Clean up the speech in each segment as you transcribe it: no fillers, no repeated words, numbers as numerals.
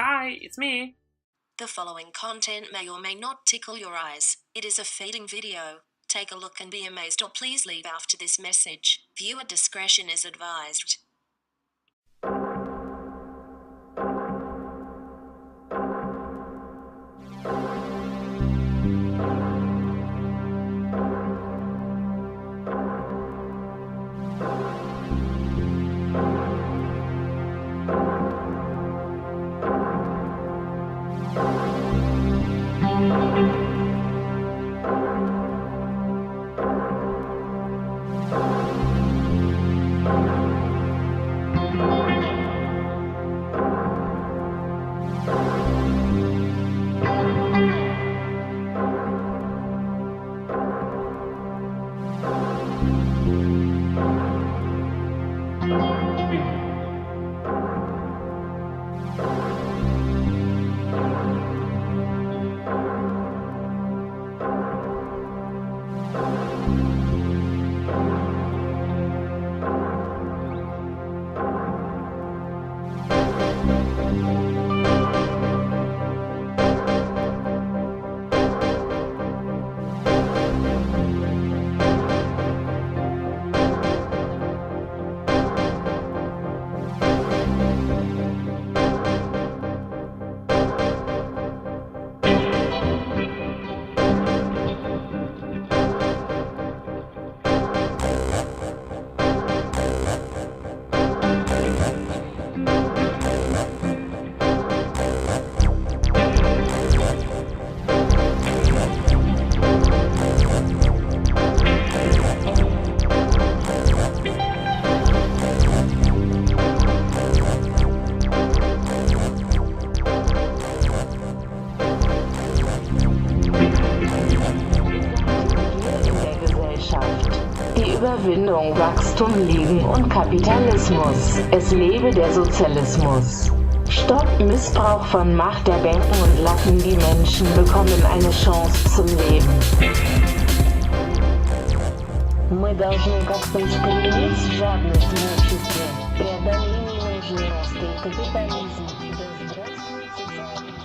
Hi, it's me. The following content may or may not tickle your eyes. It is a fading video. Take a look and be amazed, or please leave after this message. Viewer discretion is advised. Überwindung, Wachstum, Liegen und Kapitalismus. Es lebe der Sozialismus. Stoppt Missbrauch von Macht der Banken und lassen die Menschen bekommen eine Chance zum Leben. Мы должны как-то искоренить жадность в обществе, преодоление нужный рост и капитализм. Да здравствует социализм.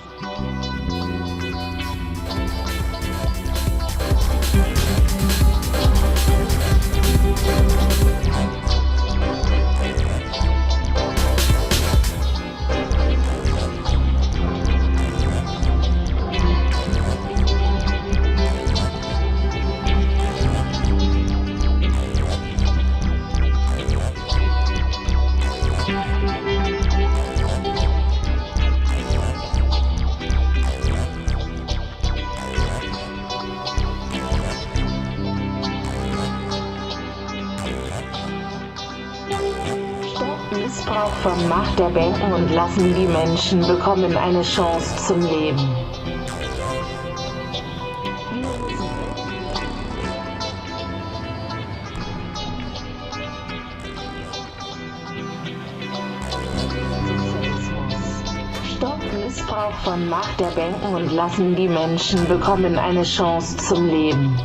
Missbrauch von Macht der Banken und lassen die Menschen bekommen eine Chance zum Leben. Stoppt Missbrauch von Macht der Banken und lassen die Menschen bekommen eine Chance zum Leben.